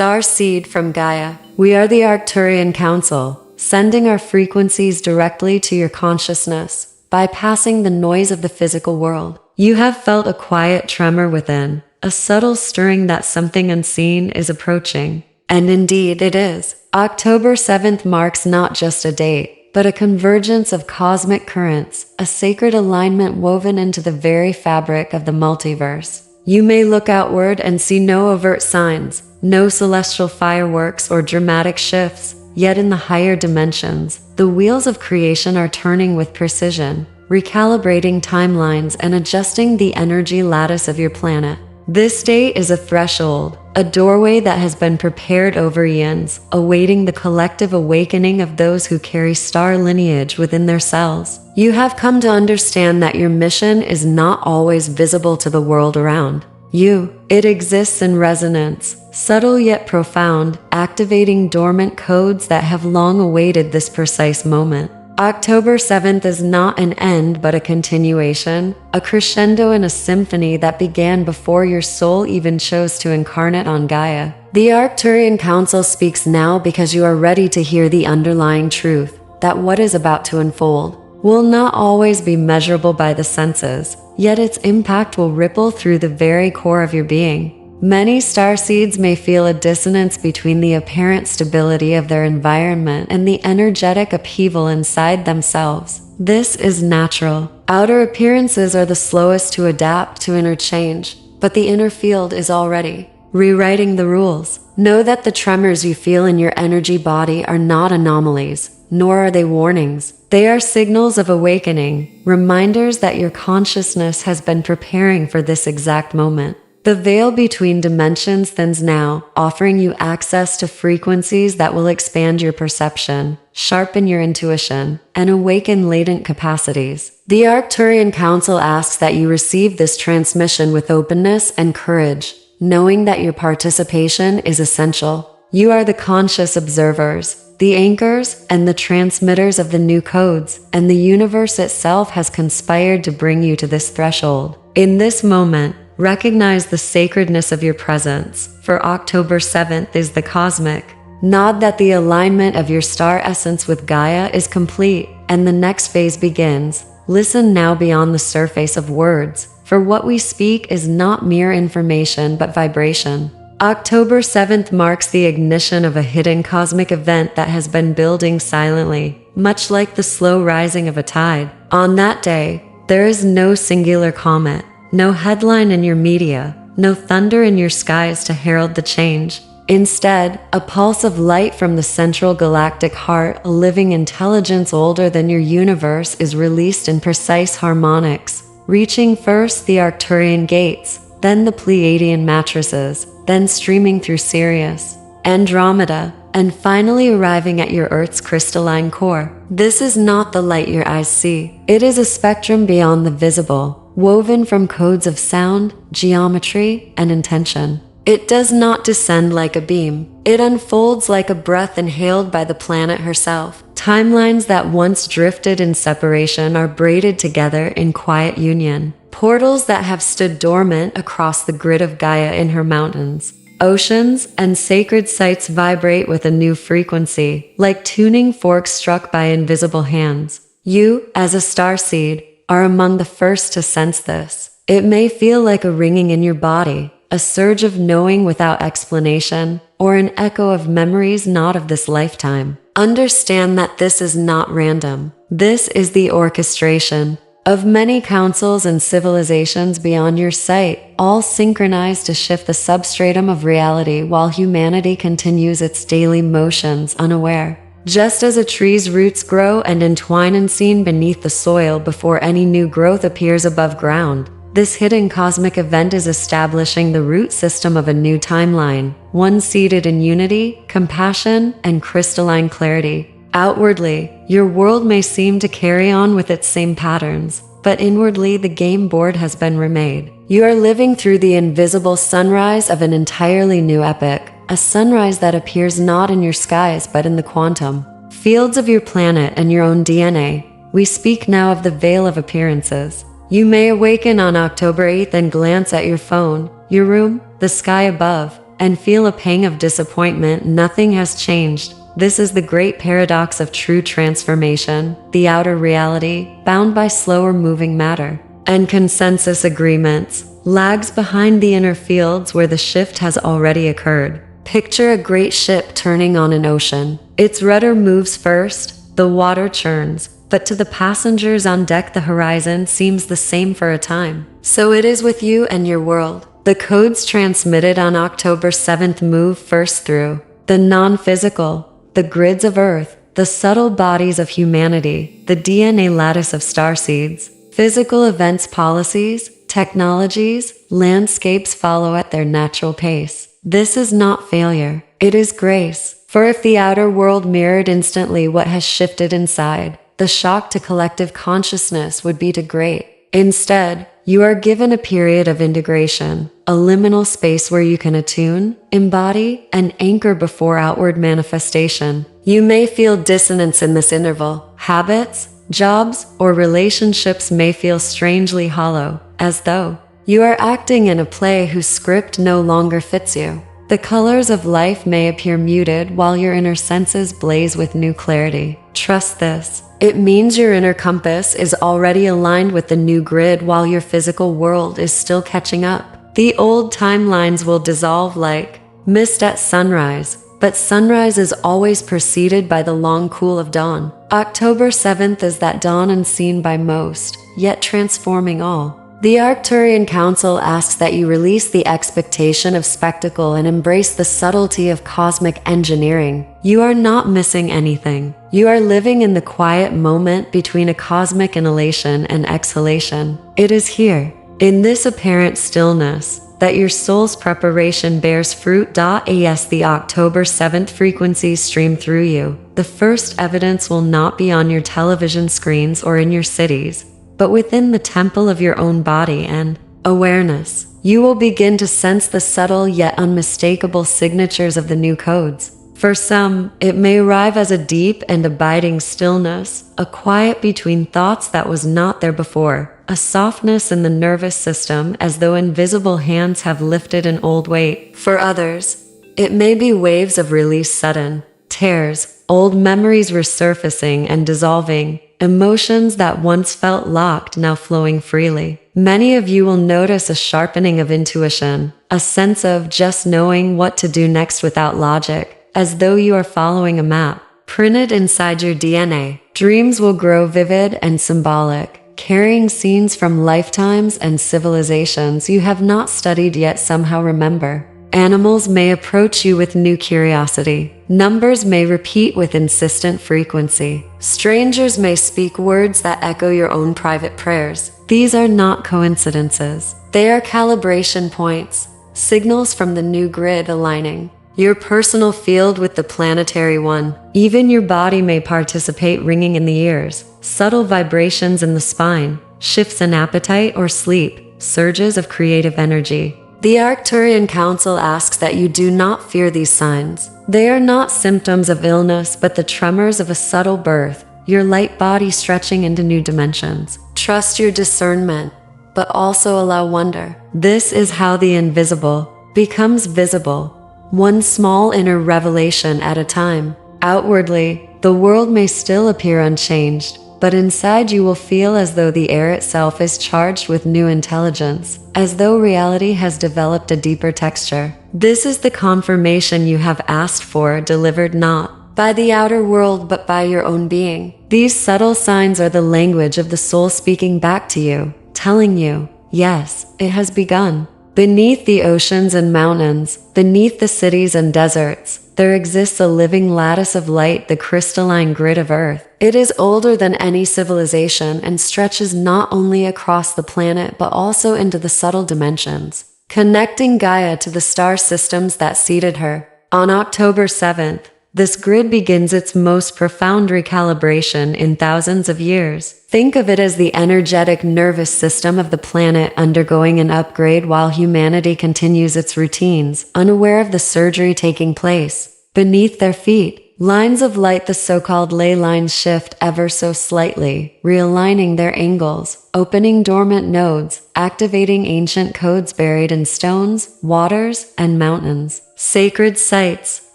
Starseed from Gaia. We are the Arcturian Council, sending our frequencies directly to your consciousness, bypassing the noise of the physical world. You have felt a quiet tremor within, a subtle stirring that something unseen is approaching. And indeed it is. October 7th marks not just a date, but a convergence of cosmic currents, a sacred alignment woven into the very fabric of the multiverse. You may look outward and see no overt signs, no celestial fireworks or dramatic shifts, yet in the higher dimensions, the wheels of creation are turning with precision, recalibrating timelines and adjusting the energy lattice of your planet. This date is a threshold, a doorway that has been prepared over eons, awaiting the collective awakening of those who carry star lineage within their cells. You have come to understand that your mission is not always visible to the world around you. It exists in resonance, subtle yet profound, activating dormant codes that have long awaited this precise moment. October 7th is not an end but a continuation, a crescendo in a symphony that began before your soul even chose to incarnate on Gaia. The Arcturian Council speaks now because you are ready to hear the underlying truth, that what is about to unfold will not always be measurable by the senses, yet its impact will ripple through the very core of your being. Many starseeds may feel a dissonance between the apparent stability of their environment and the energetic upheaval inside themselves. This is natural. Outer appearances are the slowest to adapt to inner change, but the inner field is already rewriting the rules. Know that the tremors you feel in your energy body are not anomalies, nor are they warnings. They are signals of awakening, reminders that your consciousness has been preparing for this exact moment. The veil between dimensions thins now, offering you access to frequencies that will expand your perception, sharpen your intuition, and awaken latent capacities. The Arcturian Council asks that you receive this transmission with openness and courage, knowing that your participation is essential. You are the conscious observers, the anchors, and the transmitters of the new codes, and the universe itself has conspired to bring you to this threshold. In this moment, recognize the sacredness of your presence, for October 7th is the cosmic nod that the alignment of your star essence with Gaia is complete, and the next phase begins. Listen now beyond the surface of words, for what we speak is not mere information but vibration. October 7th marks the ignition of a hidden cosmic event that has been building silently, much like the slow rising of a tide. On that day, there is no singular comet, no headline in your media, no thunder in your skies to herald the change. Instead, a pulse of light from the central galactic heart, a living intelligence older than your universe, is released in precise harmonics, reaching first the Arcturian gates, then the Pleiadian matrices, then streaming through Sirius, Andromeda, and finally arriving at your Earth's crystalline core. This is not the light your eyes see. It is a spectrum beyond the visible, woven from codes of sound, geometry, and intention. It does not descend like a beam. It unfolds like a breath inhaled by the planet herself. Timelines that once drifted in separation are braided together in quiet union. Portals that have stood dormant across the grid of Gaia in her mountains. Oceans and sacred sites vibrate with a new frequency, like tuning forks struck by invisible hands. You, as a starseed, are among the first to sense this. It may feel like a ringing in your body, a surge of knowing without explanation, or an echo of memories not of this lifetime. Understand that this is not random. This is the orchestration of many councils and civilizations beyond your sight, all synchronized to shift the substratum of reality while humanity continues its daily motions unaware. Just as a tree's roots grow and entwine unseen beneath the soil before any new growth appears above ground, this hidden cosmic event is establishing the root system of a new timeline, one seated in unity, compassion, and crystalline clarity. Outwardly, your world may seem to carry on with its same patterns, but inwardly the game board has been remade. You are living through the invisible sunrise of an entirely new epoch, a sunrise that appears not in your skies but in the quantum fields of your planet and your own DNA. We speak now of the veil of appearances. You may awaken on October 8th and glance at your phone, your room, the sky above, and feel a pang of disappointment, nothing has changed. This is the great paradox of true transformation, the outer reality, bound by slower moving matter, and consensus agreements, lags behind the inner fields where the shift has already occurred. Picture a great ship turning on an ocean. Its rudder moves first, the water churns, but to the passengers on deck the horizon seems the same for a time. So it is with you and your world. The codes transmitted on October 7th move first through the non-physical, the grids of Earth, the subtle bodies of humanity, the DNA lattice of starseeds. Physical events, policies, technologies, landscapes follow at their natural pace. This is not failure, it is grace. For if the outer world mirrored instantly what has shifted inside, the shock to collective consciousness would be too great. Instead, you are given a period of integration, a liminal space where you can attune, embody, and anchor before outward manifestation. You may feel dissonance in this interval. Habits, jobs, or relationships may feel strangely hollow, as though you are acting in a play whose script no longer fits you. The colors of life may appear muted while your inner senses blaze with new clarity. Trust this. It means your inner compass is already aligned with the new grid while your physical world is still catching up. The old timelines will dissolve like mist at sunrise, but sunrise is always preceded by the long cool of dawn. October 7th is that dawn unseen by most, yet transforming all. The Arcturian Council asks that you release the expectation of spectacle and embrace the subtlety of cosmic engineering. You are not missing anything. You are living in the quiet moment between a cosmic inhalation and exhalation. It is here, in this apparent stillness, that your soul's preparation bears fruit. As the October 7th frequencies stream through you, the first evidence will not be on your television screens or in your cities, but within the temple of your own body and awareness. You will begin to sense the subtle yet unmistakable signatures of the new codes. For some, it may arrive as a deep and abiding stillness, a quiet between thoughts that was not there before, a softness in the nervous system as though invisible hands have lifted an old weight. For others, it may be waves of release, sudden tears, old memories resurfacing and dissolving, emotions that once felt locked now flowing freely. Many of you will notice a sharpening of intuition, a sense of just knowing what to do next without logic, as though you are following a map printed inside your DNA. Dreams will grow vivid and symbolic, carrying scenes from lifetimes and civilizations you have not studied yet somehow remember. Animals may approach you with new curiosity. Numbers may repeat with insistent frequency. Strangers may speak words that echo your own private prayers. These are not coincidences. They are calibration points, signals from the new grid aligning your personal field with the planetary one. Even your body may participate, ringing in the ears, subtle vibrations in the spine, shifts in appetite or sleep, surges of creative energy. The Arcturian Council asks that you do not fear these signs. They are not symptoms of illness, but the tremors of a subtle birth, your light body stretching into new dimensions. Trust your discernment, but also allow wonder. This is how the invisible becomes visible, one small inner revelation at a time. Outwardly, the world may still appear unchanged, but inside you will feel as though the air itself is charged with new intelligence, as though reality has developed a deeper texture. This is the confirmation you have asked for, delivered not by the outer world but by your own being. These subtle signs are the language of the soul speaking back to you, telling you, yes, it has begun. Beneath the oceans and mountains, beneath the cities and deserts, there exists a living lattice of light, the crystalline grid of Earth. It is older than any civilization and stretches not only across the planet but also into the subtle dimensions, connecting Gaia to the star systems that seeded her. On October 7th, this grid begins its most profound recalibration in thousands of years. Think of it as the energetic nervous system of the planet undergoing an upgrade while humanity continues its routines, unaware of the surgery taking place. Beneath their feet, lines of light, the so-called ley lines, shift ever so slightly, realigning their angles, opening dormant nodes, activating ancient codes buried in stones, waters, and mountains. Sacred sites,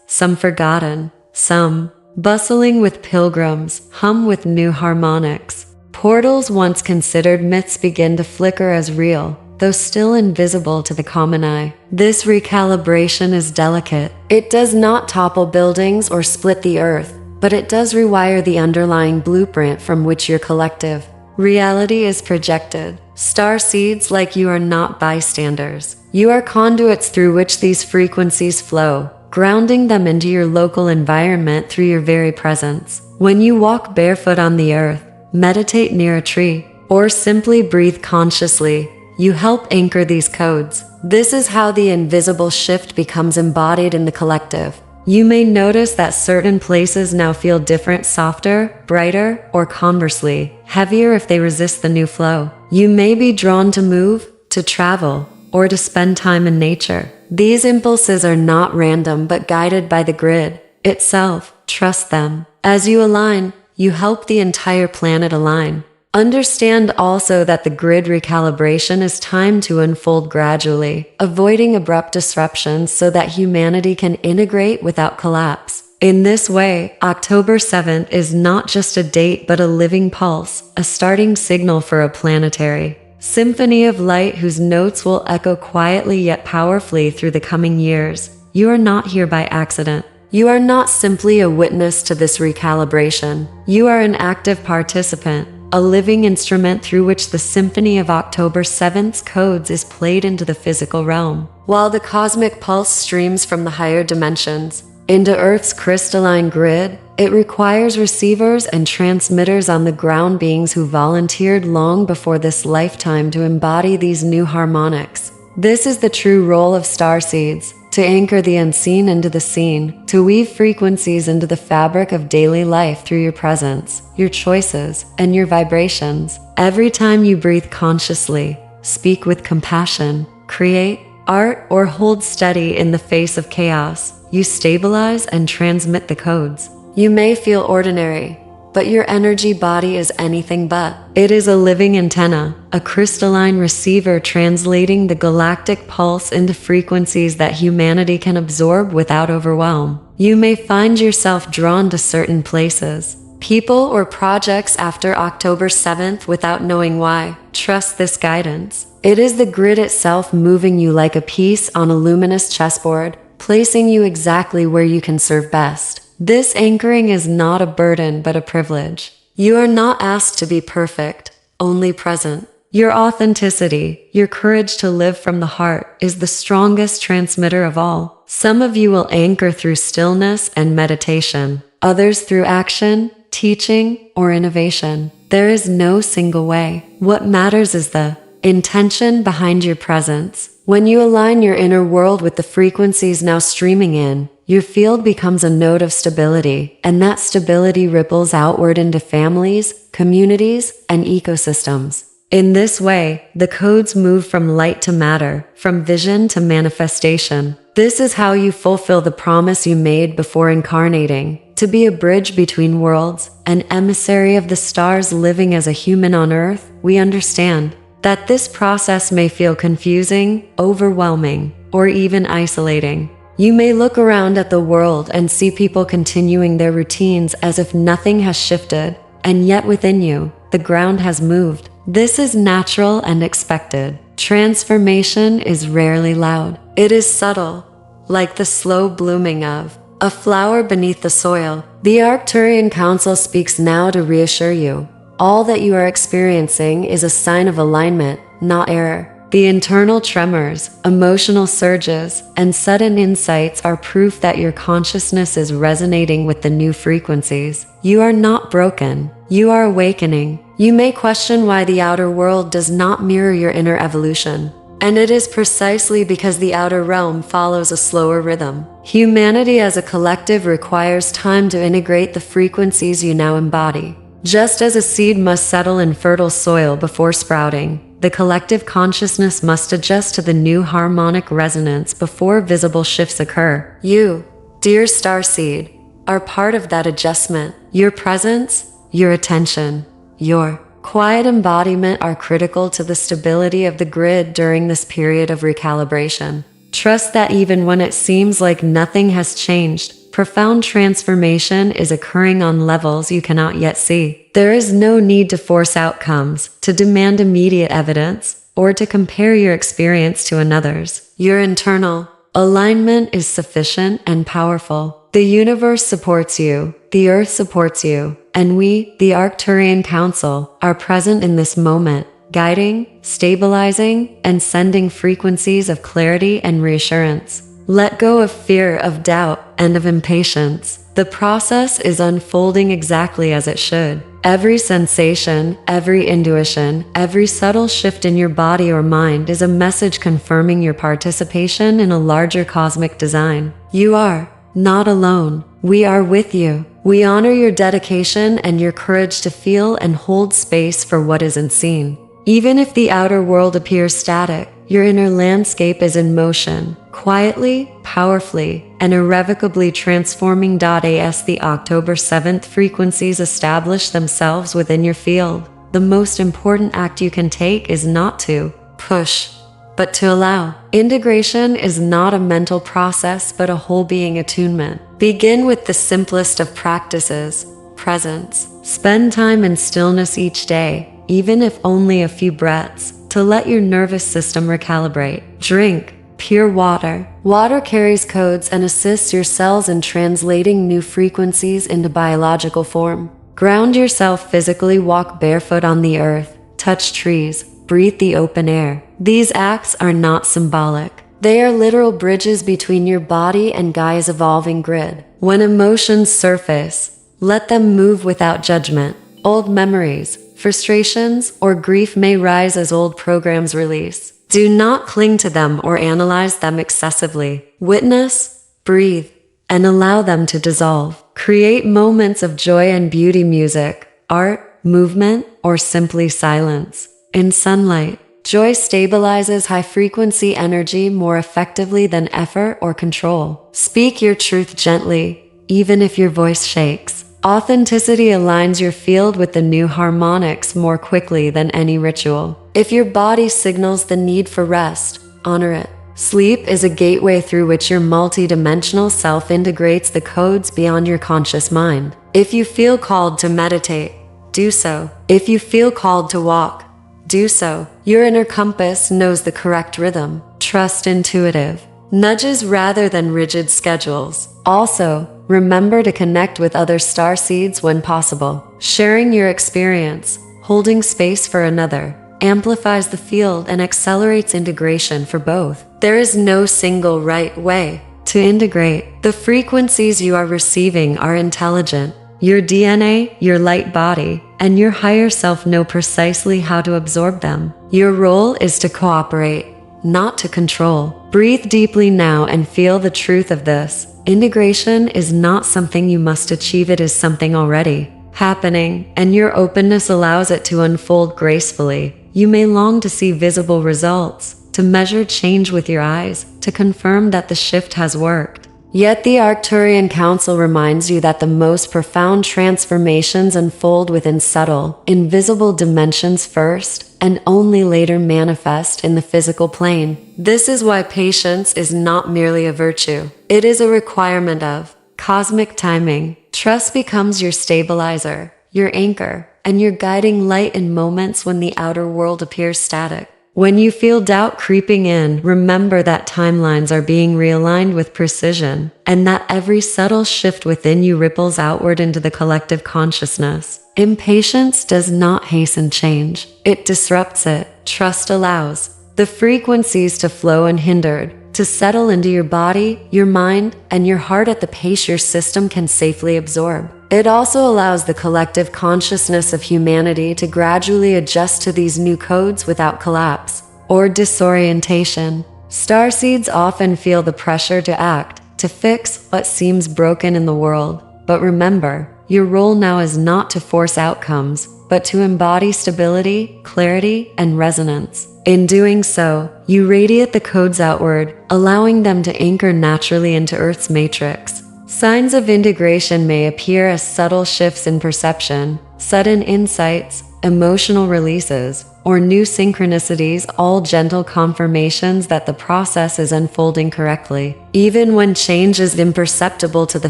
some forgotten, some bustling with pilgrims, hum with new harmonics. Portals once considered myths begin to flicker as real, though still invisible to the common eye. This recalibration is delicate. It does not topple buildings or split the earth, but it does rewire the underlying blueprint from which your collective reality is projected. Starseeds like you are not bystanders. You are conduits through which these frequencies flow, grounding them into your local environment through your very presence. When you walk barefoot on the earth, meditate near a tree, or simply breathe consciously, you help anchor these codes. This is how the invisible shift becomes embodied in the collective. You may notice that certain places now feel different, softer, brighter, or conversely, heavier if they resist the new flow. You may be drawn to move, to travel, or to spend time in nature. These impulses are not random but guided by the grid itself. Trust them. As you align, you help the entire planet align. Understand also that the grid recalibration is timed to unfold gradually, avoiding abrupt disruptions so that humanity can integrate without collapse. In this way, October 7th is not just a date but a living pulse, a starting signal for a planetary symphony of light whose notes will echo quietly yet powerfully through the coming years. You are not here by accident. You are not simply a witness to this recalibration. You are an active participant, a living instrument through which the symphony of October 7th's codes is played into the physical realm. While the cosmic pulse streams from the higher dimensions into Earth's crystalline grid, it requires receivers and transmitters on the ground, beings who volunteered long before this lifetime to embody these new harmonics. This is the true role of starseeds, to anchor the unseen into the seen, to weave frequencies into the fabric of daily life through your presence, your choices, and your vibrations. Every time you breathe consciously, speak with compassion, create art, or hold steady in the face of chaos, you stabilize and transmit the codes. You may feel ordinary, but your energy body is anything but. It is a living antenna, a crystalline receiver translating the galactic pulse into frequencies that humanity can absorb without overwhelm. You may find yourself drawn to certain places, people, or projects after October 7th without knowing why. Trust this guidance. It is the grid itself moving you like a piece on a luminous chessboard, placing you exactly where you can serve best. This anchoring is not a burden but a privilege. You are not asked to be perfect, only present. Your authenticity, your courage to live from the heart, is the strongest transmitter of all. Some of you will anchor through stillness and meditation, others through action, teaching, or innovation. There is no single way. What matters is the intention behind your presence. When you align your inner world with the frequencies now streaming in, your field becomes a node of stability, and that stability ripples outward into families, communities, and ecosystems. In this way, the codes move from light to matter, from vision to manifestation. This is how you fulfill the promise you made before incarnating, to be a bridge between worlds, an emissary of the stars living as a human on Earth. We understand that this process may feel confusing, overwhelming, or even isolating. You may look around at the world and see people continuing their routines as if nothing has shifted, and yet within you, the ground has moved. This is natural and expected. Transformation is rarely loud. It is subtle, like the slow blooming of a flower beneath the soil. The Arcturian Council speaks now to reassure you. All that you are experiencing is a sign of alignment, not error. The internal tremors, emotional surges, and sudden insights are proof that your consciousness is resonating with the new frequencies. You are not broken. You are awakening. You may question why the outer world does not mirror your inner evolution. And it is precisely because the outer realm follows a slower rhythm. Humanity as a collective requires time to integrate the frequencies you now embody. Just as a seed must settle in fertile soil before sprouting, the collective consciousness must adjust to the new harmonic resonance before visible shifts occur. You, dear starseed, are part of that adjustment. Your presence, your attention, your quiet embodiment are critical to the stability of the grid during this period of recalibration. Trust that even when it seems like nothing has changed, profound transformation is occurring on levels you cannot yet see. There is no need to force outcomes, to demand immediate evidence, or to compare your experience to another's. Your internal alignment is sufficient and powerful. The universe supports you, the earth supports you, and we, the Arcturian Council, are present in this moment, guiding, stabilizing, and sending frequencies of clarity and reassurance. Let go of fear, of doubt, and of impatience. The process is unfolding exactly as it should. Every sensation, every intuition, every subtle shift in your body or mind is a message confirming your participation in a larger cosmic design. You are not alone. We are with you. We honor your dedication and your courage to feel and hold space for what isn't seen. Even if the outer world appears static, your inner landscape is in motion, quietly, powerfully, and irrevocably transforming. As the October 7th frequencies establish themselves within your field, the most important act you can take is not to push, but to allow. Integration is not a mental process, but a whole being attunement. Begin with the simplest of practices, presence. Spend time in stillness each day, even if only a few breaths, to let your nervous system recalibrate. Drink pure water. Water carries codes and assists your cells in translating new frequencies into biological form. Ground yourself physically. Walk barefoot on the earth, touch trees, breathe the open air. These acts are not symbolic. They are literal bridges between your body and Gaia's evolving grid. When emotions surface, let them move without judgment. Old memories, frustrations, or grief may rise as old programs release. Do not cling to them or analyze them excessively. Witness, breathe, and allow them to dissolve. Create moments of joy and beauty. Music, art, movement, or simply silence. In sunlight, joy stabilizes high-frequency energy more effectively than effort or control. Speak your truth gently, even if your voice shakes. Authenticity aligns your field with the new harmonics more quickly than any ritual. If your body signals the need for rest, honor it. Sleep is a gateway through which your multidimensional self integrates the codes beyond your conscious mind. If you feel called to meditate, do so. If you feel called to walk, do so. Your inner compass knows the correct rhythm. Trust intuitive nudges rather than rigid schedules. Also, remember to connect with other starseeds when possible. Sharing your experience, holding space for another, amplifies the field and accelerates integration for both. There is no single right way to integrate. The frequencies you are receiving are intelligent. Your DNA, your light body, and your higher self know precisely how to absorb them. Your role is to cooperate, not to control. Breathe deeply now and feel the truth of this. Integration is not something you must achieve, it is something already happening, and your openness allows it to unfold gracefully. You may long to see visible results, to measure change with your eyes, to confirm that the shift has worked. Yet the Arcturian Council reminds you that the most profound transformations unfold within subtle, invisible dimensions first, and only later manifest in the physical plane. This is why patience is not merely a virtue. It is a requirement of cosmic timing. Trust becomes your stabilizer, your anchor, and your guiding light in moments when the outer world appears static. When you feel doubt creeping in, remember that timelines are being realigned with precision, and that every subtle shift within you ripples outward into the collective consciousness. Impatience does not hasten change, it disrupts it. Trust allows the frequencies to flow unhindered, to settle into your body, your mind, and your heart at the pace your system can safely absorb. It also allows the collective consciousness of humanity to gradually adjust to these new codes without collapse or disorientation. Starseeds often feel the pressure to act, to fix what seems broken in the world. But remember, your role now is not to force outcomes, but to embody stability, clarity, and resonance. In doing so, you radiate the codes outward, allowing them to anchor naturally into Earth's matrix. Signs of integration may appear as subtle shifts in perception, sudden insights, emotional releases, or new synchronicities, all gentle confirmations that the process is unfolding correctly. Even when change is imperceptible to the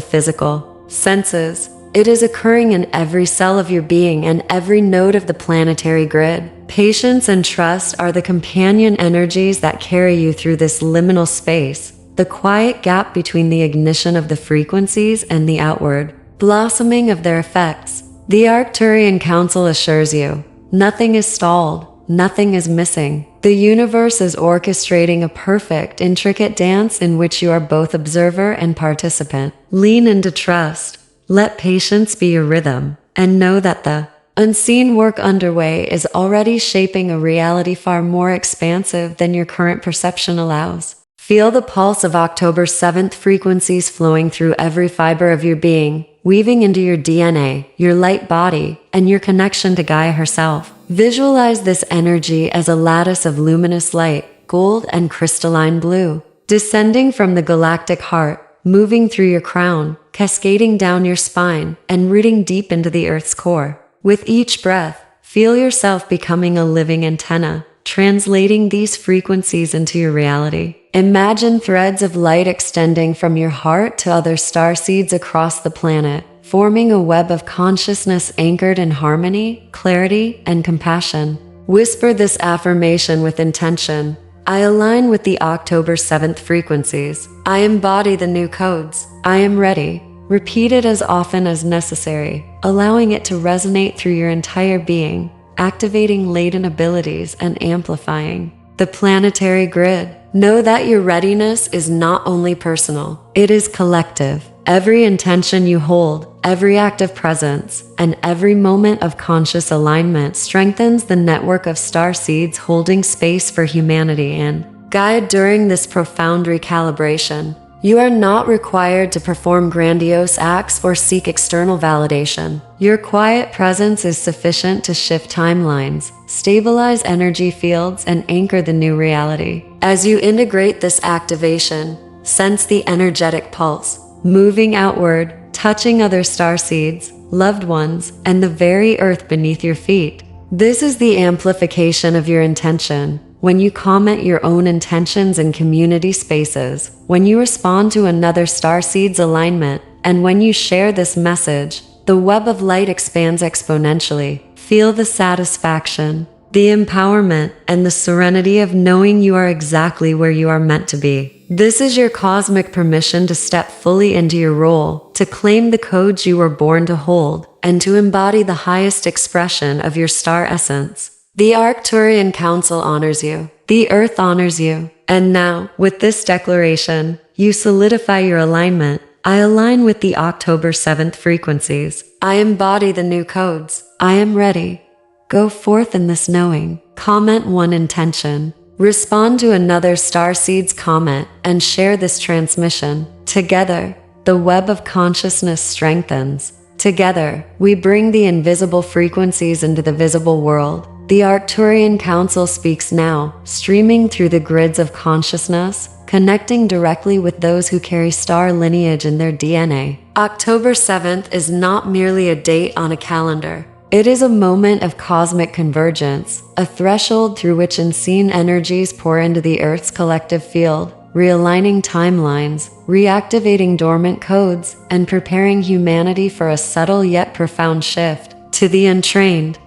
physical senses, it is occurring in every cell of your being and every node of the planetary grid. Patience and trust are the companion energies that carry you through this liminal space, the quiet gap between the ignition of the frequencies and the outward blossoming of their effects. The Arcturian Council assures you, nothing is stalled, nothing is missing. The universe is orchestrating a perfect, intricate dance in which you are both observer and participant. Lean into trust. Let patience be your rhythm, and know that the unseen work underway is already shaping a reality far more expansive than your current perception allows. Feel the pulse of October 7th frequencies flowing through every fiber of your being, weaving into your DNA, your light body, and your connection to Gaia herself. Visualize this energy as a lattice of luminous light, gold and crystalline blue, descending from the galactic heart, moving through your crown, cascading down your spine, and rooting deep into the Earth's core. With each breath, feel yourself becoming a living antenna, translating these frequencies into your reality. Imagine threads of light extending from your heart to other starseeds across the planet, forming a web of consciousness anchored in harmony, clarity, and compassion. Whisper this affirmation with intention. I align with the October 7th frequencies. I embody the new codes. I am ready. Repeat it as often as necessary, allowing it to resonate through your entire being, activating latent abilities and amplifying the planetary grid. Know that your readiness is not only personal, it is collective. Every intention you hold, every act of presence, and every moment of conscious alignment strengthens the network of starseeds holding space for humanity and guide during this profound recalibration. You are not required to perform grandiose acts or seek external validation. Your quiet presence is sufficient to shift timelines, stabilize energy fields, and anchor the new reality. As you integrate this activation, sense the energetic pulse, moving outward, touching other starseeds, loved ones, and the very earth beneath your feet. This is the amplification of your intention. When you comment your own intentions in community spaces, when you respond to another starseed's alignment, and when you share this message, the web of light expands exponentially. Feel the satisfaction, the empowerment, and the serenity of knowing you are exactly where you are meant to be. This is your cosmic permission to step fully into your role, to claim the codes you were born to hold, and to embody the highest expression of your star essence. The Arcturian Council honors you. The Earth honors you. And now, with this declaration, you solidify your alignment. I align with the October 7th frequencies. I embody the new codes. I am ready. Go forth in this knowing. Comment one intention. Respond to another starseed's comment and share this transmission. Together, the web of consciousness strengthens. Together, we bring the invisible frequencies into the visible world. The Arcturian Council speaks now, streaming through the grids of consciousness, connecting directly with those who carry star lineage in their DNA. October 7th is not merely a date on a calendar. It is a moment of cosmic convergence, a threshold through which unseen energies pour into the Earth's collective field, realigning timelines, reactivating dormant codes, and preparing humanity for a subtle yet profound shift. To the untrained,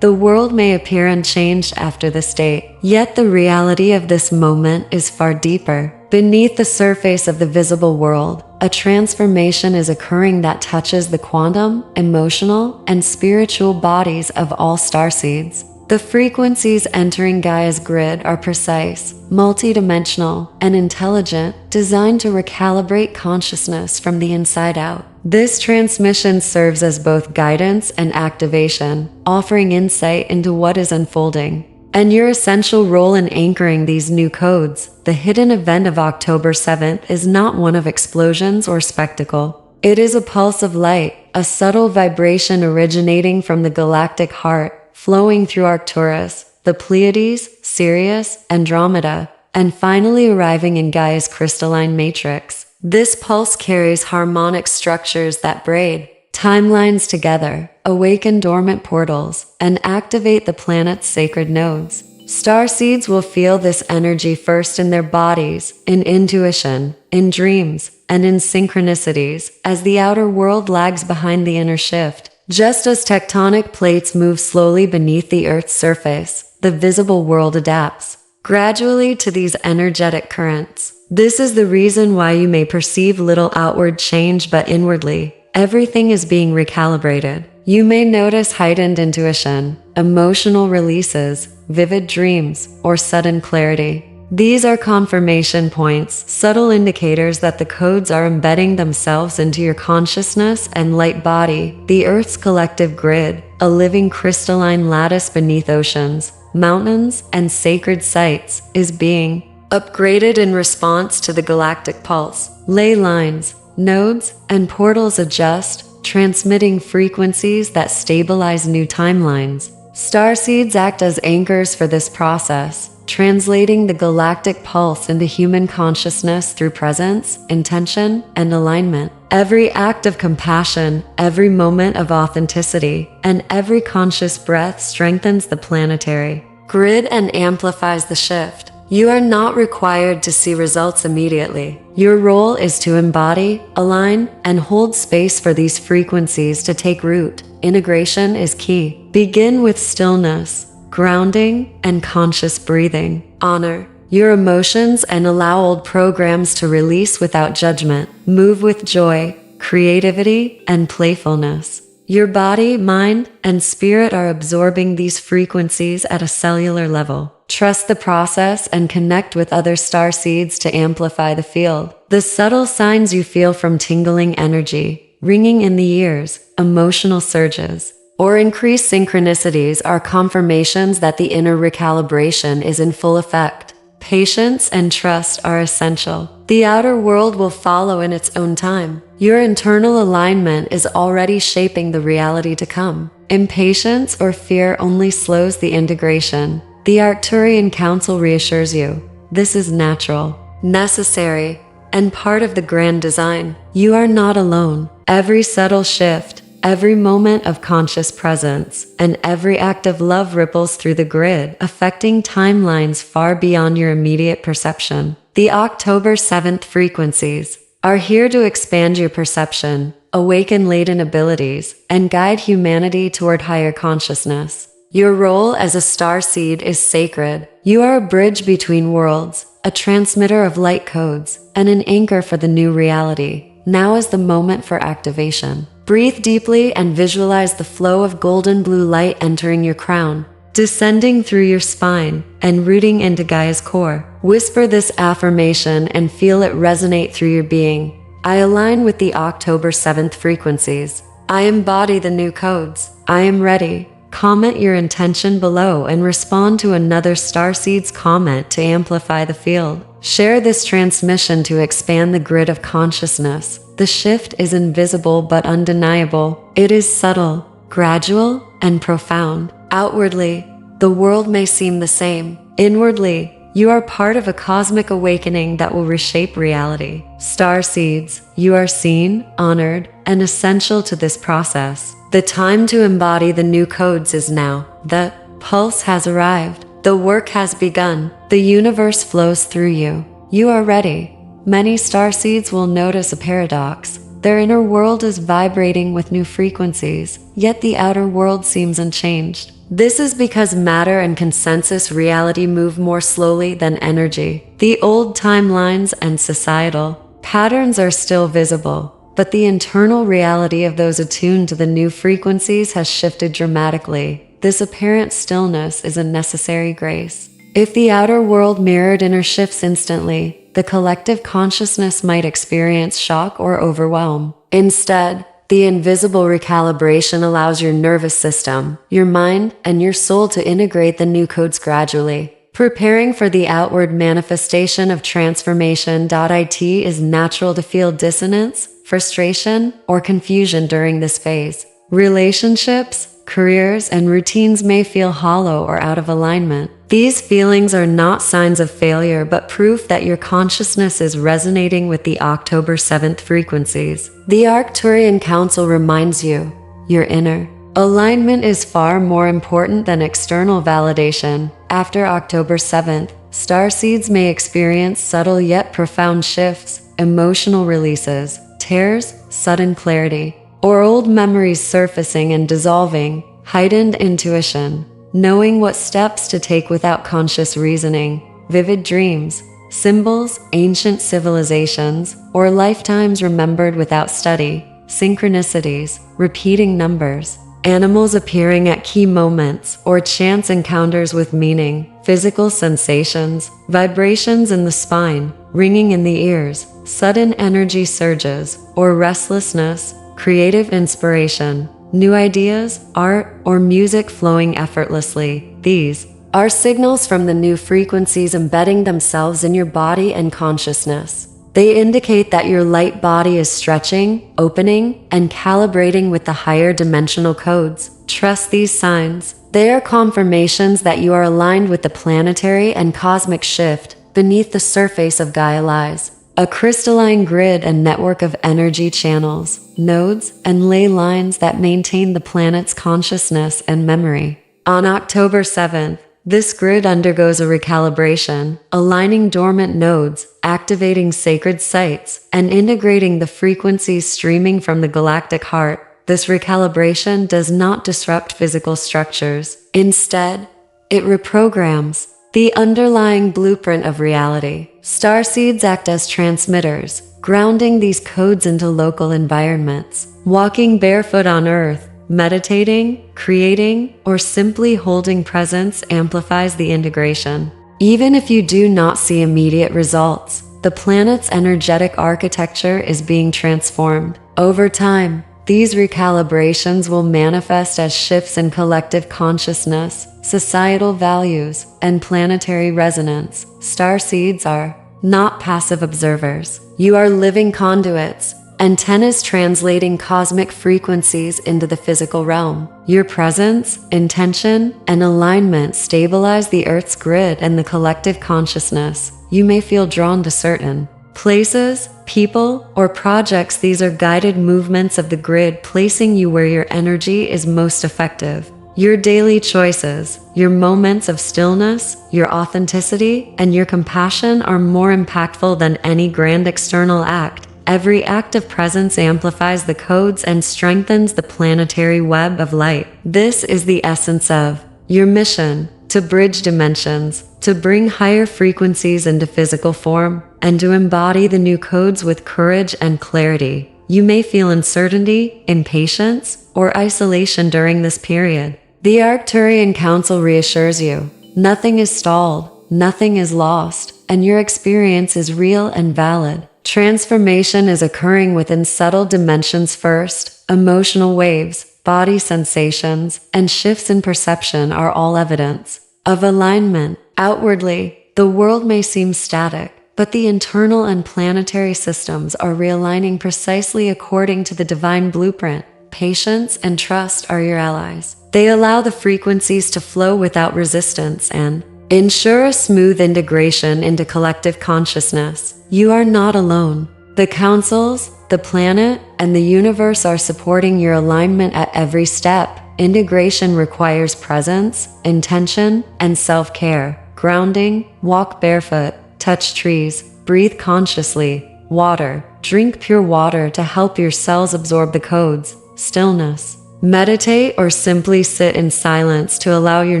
the world may appear unchanged after this date, yet the reality of this moment is far deeper. Beneath the surface of the visible world, a transformation is occurring that touches the quantum, emotional, and spiritual bodies of all starseeds. The frequencies entering Gaia's grid are precise, multidimensional, and intelligent, designed to recalibrate consciousness from the inside out. This transmission serves as both guidance and activation, offering insight into what is unfolding. And your essential role in anchoring these new codes, the hidden event of October 7th, is not one of explosions or spectacle. It is a pulse of light, a subtle vibration originating from the galactic heart, flowing through Arcturus, the Pleiades, Sirius, Andromeda, and finally arriving in Gaia's crystalline matrix. This pulse carries harmonic structures that braid, timelines together, awaken dormant portals, and activate the planet's sacred nodes. Starseeds will feel this energy first in their bodies, in intuition, in dreams, and in synchronicities, as the outer world lags behind the inner shift. Just as tectonic plates move slowly beneath the Earth's surface, the visible world adapts gradually to these energetic currents. This is the reason why you may perceive little outward change, but inwardly, everything is being recalibrated. You may notice heightened intuition, emotional releases, vivid dreams, or sudden clarity. These are confirmation points, subtle indicators that the codes are embedding themselves into your consciousness and light body. The Earth's collective grid, a living crystalline lattice beneath oceans, mountains, and sacred sites, is being upgraded in response to the galactic pulse. Ley lines, nodes, and portals adjust, transmitting frequencies that stabilize new timelines. Starseeds act as anchors for this process, translating the galactic pulse into human consciousness through presence, intention, and alignment. Every act of compassion, every moment of authenticity, and every conscious breath strengthens the planetary grid and amplifies the shift. You are not required to see results immediately. Your role is to embody, align, and hold space for these frequencies to take root. Integration is key. Begin with stillness, grounding, and conscious breathing. Honor your emotions and allow old programs to release without judgment. Move with joy, creativity, and playfulness. Your body, mind, and spirit are absorbing these frequencies at a cellular level. Trust the process and connect with other starseeds to amplify the field. The subtle signs you feel from tingling energy, ringing in the ears, emotional surges, or increased synchronicities are confirmations that the inner recalibration is in full effect. Patience and trust are essential. The outer world will follow in its own time. Your internal alignment is already shaping the reality to come. Impatience or fear only slows the integration. The Arcturian Council reassures you. This is natural, necessary, and part of the grand design. You are not alone. Every subtle shift, every moment of conscious presence, and every act of love ripples through the grid, affecting timelines far beyond your immediate perception. The October 7th frequencies are here to expand your perception, awaken latent abilities, and guide humanity toward higher consciousness. Your role as a starseed is sacred. You are a bridge between worlds, a transmitter of light codes, and an anchor for the new reality. Now is the moment for activation. Breathe deeply and visualize the flow of golden blue light entering your crown, descending through your spine, and rooting into Gaia's core. Whisper this affirmation and feel it resonate through your being. I align with the October 7th frequencies. I embody the new codes. I am ready. Comment your intention below and respond to another Starseeds comment to amplify the field. Share this transmission to expand the grid of consciousness. The shift is invisible but undeniable. It is subtle, gradual, and profound. Outwardly, the world may seem the same. Inwardly, you are part of a cosmic awakening that will reshape reality. Starseeds, you are seen, honored, and essential to this process. The time to embody the new codes is now. The pulse has arrived. The work has begun. The universe flows through you. You are ready. Many starseeds will notice a paradox. Their inner world is vibrating with new frequencies, yet the outer world seems unchanged. This is because matter and consensus reality move more slowly than energy. The old timelines and societal patterns are still visible, but the internal reality of those attuned to the new frequencies has shifted dramatically. This apparent stillness is a necessary grace. If the outer world mirrored inner shifts instantly, the collective consciousness might experience shock or overwhelm. Instead, the invisible recalibration allows your nervous system, your mind, and your soul to integrate the new codes gradually. Preparing for the outward manifestation of transformation. It is natural to feel dissonance, frustration, or confusion during this phase. Relationships, careers, and routines may feel hollow or out of alignment. These feelings are not signs of failure but proof that your consciousness is resonating with the October 7th frequencies. The Arcturian Council reminds you, your inner alignment is far more important than external validation. After October 7th, starseeds may experience subtle yet profound shifts, emotional releases, tears, sudden clarity, or old memories surfacing and dissolving, heightened intuition, knowing what steps to take without conscious reasoning, vivid dreams, symbols, ancient civilizations, or lifetimes remembered without study, synchronicities, repeating numbers, animals appearing at key moments, or chance encounters with meaning, physical sensations, vibrations in the spine, ringing in the ears, sudden energy surges, or restlessness, creative inspiration, new ideas, art, or music flowing effortlessly. These are signals from the new frequencies embedding themselves in your body and consciousness. They indicate that your light body is stretching, opening, and calibrating with the higher dimensional codes. Trust these signs. They are confirmations that you are aligned with the planetary and cosmic shift beneath the surface of Gaia lies a crystalline grid and network of energy channels, nodes, and ley lines that maintain the planet's consciousness and memory. On October 7th, this grid undergoes a recalibration, aligning dormant nodes, activating sacred sites, and integrating the frequencies streaming from the galactic heart. This recalibration does not disrupt physical structures. Instead, it reprograms the underlying blueprint of reality. Starseeds act as transmitters, grounding these codes into local environments. Walking barefoot on Earth, meditating, creating, or simply holding presence amplifies the integration. Even if you do not see immediate results, the planet's energetic architecture is being transformed. Over time, these recalibrations will manifest as shifts in collective consciousness, societal values, and planetary resonance. Starseeds are not passive observers. You are living conduits, antennas translating cosmic frequencies into the physical realm. Your presence, intention, and alignment stabilize the Earth's grid and the collective consciousness. You may feel drawn to certain places, people, or projects. These are guided movements of the grid, placing you where your energy is most effective. Your daily choices, your moments of stillness, your authenticity, and your compassion are more impactful than any grand external act. Every act of presence amplifies the codes and strengthens the planetary web of light. This is the essence of your mission: to bridge dimensions, to bring higher frequencies into physical form, and to embody the new codes with courage and clarity. You may feel uncertainty, impatience, or isolation during this period. The Arcturian Council reassures you, nothing is stalled, nothing is lost, and your experience is real and valid. Transformation is occurring within subtle dimensions first. Emotional waves, body sensations, and shifts in perception are all evidence of alignment. Outwardly, the world may seem static, but the internal and planetary systems are realigning precisely according to the divine blueprint. Patience and trust are your allies. They allow the frequencies to flow without resistance and ensure a smooth integration into collective consciousness. You are not alone. The councils, the planet, and the universe are supporting your alignment at every step. Integration requires presence, intention, and self-care. Grounding, walk barefoot, touch trees, breathe consciously, water, drink pure water to help your cells absorb the codes. Stillness. Meditate or simply sit in silence to allow your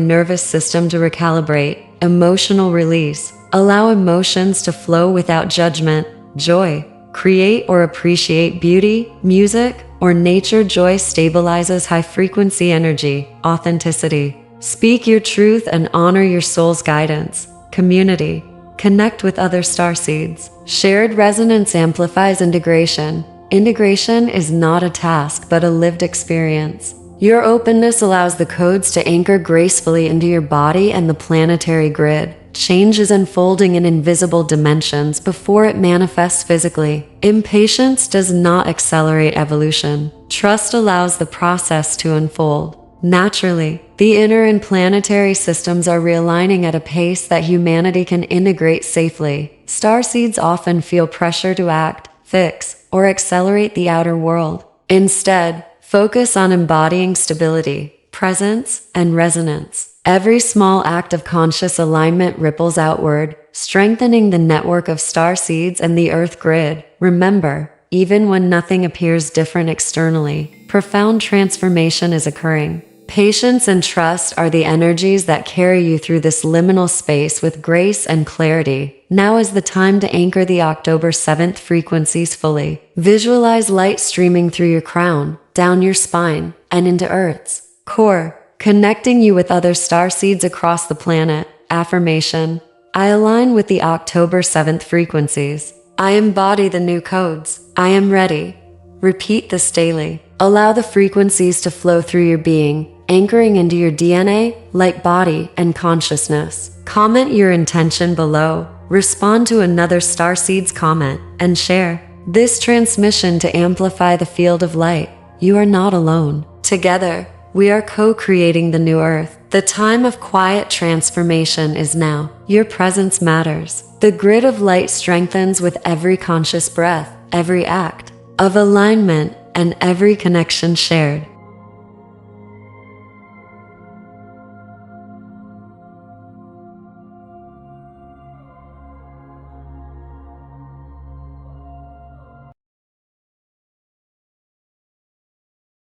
nervous system to recalibrate. Emotional release. Allow emotions to flow without judgment. Joy. Create or appreciate beauty, music, or nature. Joy stabilizes high-frequency energy. Authenticity. Speak your truth and honor your soul's guidance. Community. Connect with other starseeds. Shared resonance amplifies integration. Integration is not a task but a lived experience. Your openness allows the codes to anchor gracefully into your body and the planetary grid. Change is unfolding in invisible dimensions before it manifests physically. Impatience does not accelerate evolution. Trust allows the process to unfold. Naturally, the inner and planetary systems are realigning at a pace that humanity can integrate safely. Starseeds often feel pressure to act, fix, or accelerate the outer world. Instead, focus on embodying stability, presence, and resonance. Every small act of conscious alignment ripples outward, strengthening the network of starseeds and the Earth grid. Remember, even when nothing appears different externally, profound transformation is occurring. Patience and trust are the energies that carry you through this liminal space with grace and clarity. Now is the time to anchor the October 7th frequencies fully. Visualize light streaming through your crown, down your spine, and into Earth's core, connecting you with other starseeds across the planet. Affirmation: I align with the October 7th frequencies. I embody the new codes. I am ready. Repeat this daily. Allow the frequencies to flow through your being, anchoring into your DNA, light body, and consciousness. Comment your intention below. Respond to another starseed's comment, and share this transmission to amplify the field of light. You are not alone. Together, we are co-creating the new Earth. The time of quiet transformation is now. Your presence matters. The grid of light strengthens with every conscious breath, every act of alignment, and every connection shared.